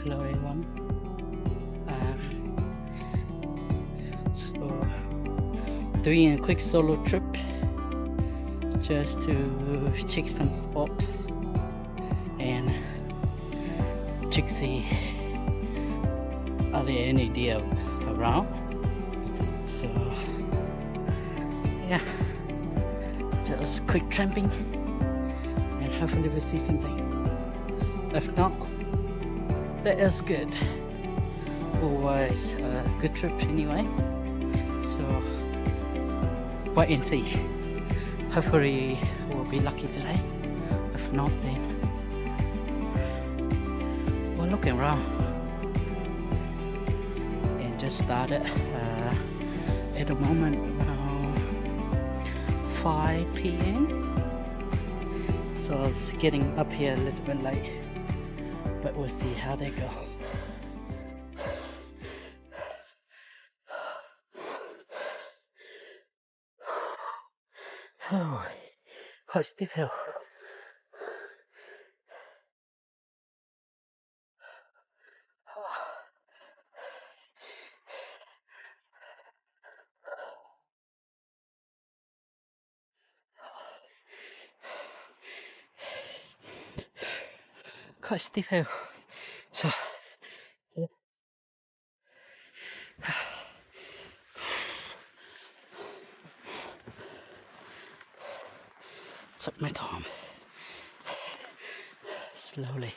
Hello everyone. So doing a quick solo trip just to check some spot and check see are there any deer around. So yeah, just quick tramping and hopefully we'll see something. If not, that is good. Always a good trip anyway. So wait and see. Hopefully we'll be lucky today. If not, then we're looking around. And just started at the moment around 5 p.m. So it's getting up here a little bit late, but we'll see how they go. Oh, quite steep hill. Quite steep hill. So took my time. Slowly.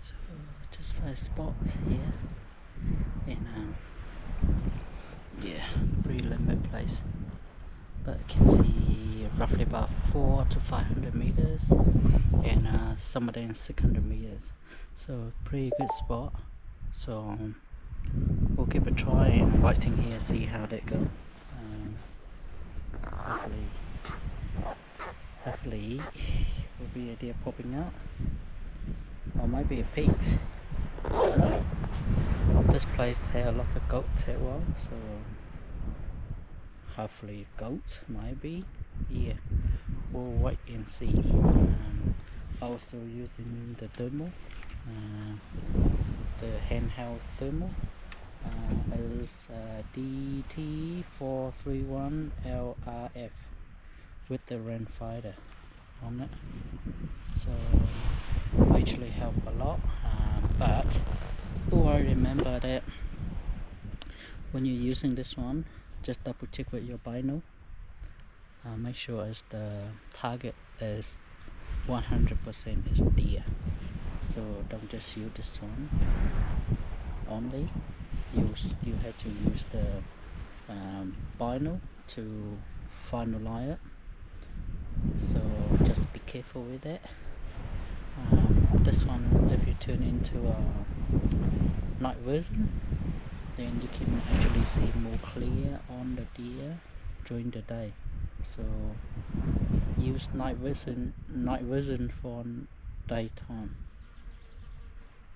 So just for a spot here in yeah, pretty limited place, but you can see roughly about 400 to 500 meters and some of them 600 meters, so pretty good spot. So we'll give it a try and waiting here, see how that go. Hopefully will be a deer popping out, or maybe a pig. I don't know. This place had a lot of goats as well, so hopefully goat maybe. Yeah, we'll wait and see. Also using the thermal, the handheld thermal. Is DT431LRF with the rangefinder on it, so actually help a lot. But I remember that when you're using this one, just double check with your bino. Make sure as the target is 100% is deer, so don't just use this one only. You still have to use the bino to finalize it, so just be careful with it. This one, if you turn into a night vision, then you can actually see more clear on the deer during the day. So use night vision for daytime,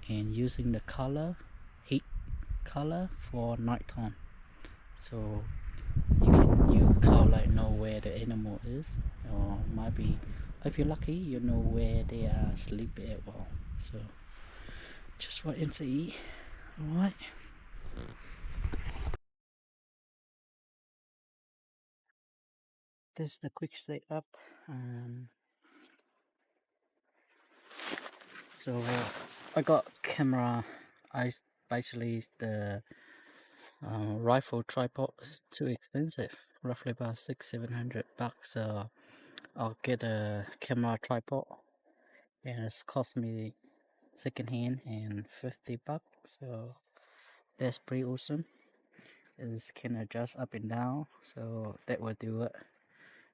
and using the heat color for nighttime, so you can know where the animal is, or maybe if you're lucky you know where they are sleeping at well. So just wait and see. Alright, this is the quick setup. So I got camera. Basically the rifle tripod is too expensive, roughly about $600-700. So I'll get a camera tripod, and it's cost me second hand and $50. So that's pretty awesome. It can adjust up and down, so that will do it.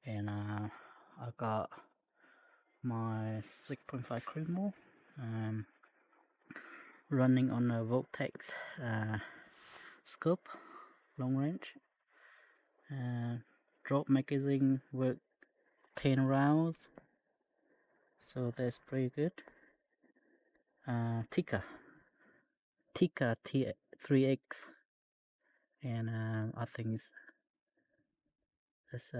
And I got my 6.5 Creamo running on a Voltex scope, long range. Drop magazine with 10 rounds, so that's pretty good. Tika T3X, and I think it's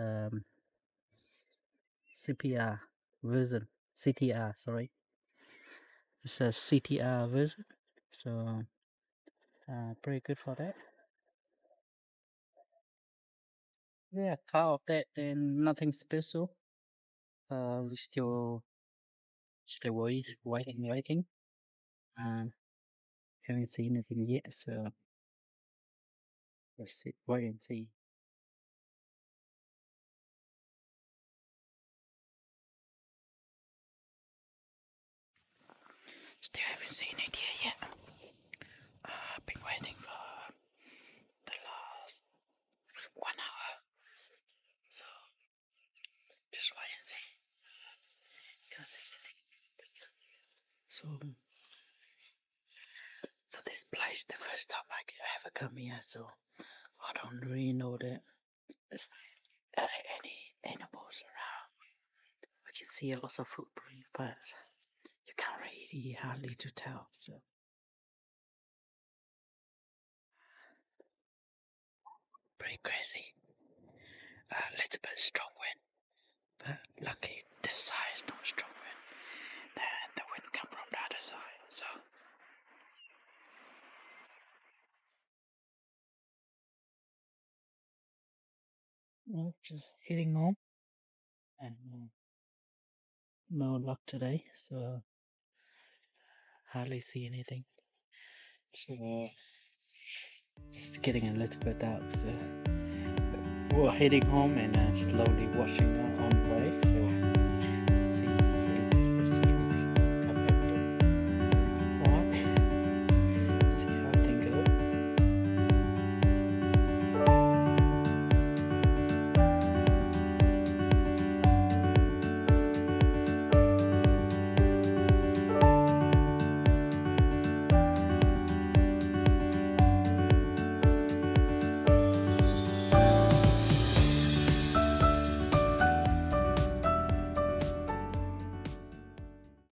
CPR version. CTR, sorry. It's a CTR version, so pretty good for that. Yeah, car of that, then nothing special. We still waiting. Um, haven't seen anything yet, so let's see, wait and see. Still haven't seen it here yet. I've been waiting for the last 1 hour, so just wait and see. Can't see anything. So this place, the first time I ever come here, so I don't really know that there's any animals around. I can see lots of footprints, but you can't really hardly to tell. So pretty crazy. A little bit strong wind, but lucky this side is not strong wind. Then the wind come from the other side. So just heading home, and no luck today. So hardly see anything. So it's getting a little bit dark. So we're heading home and slowly washing out.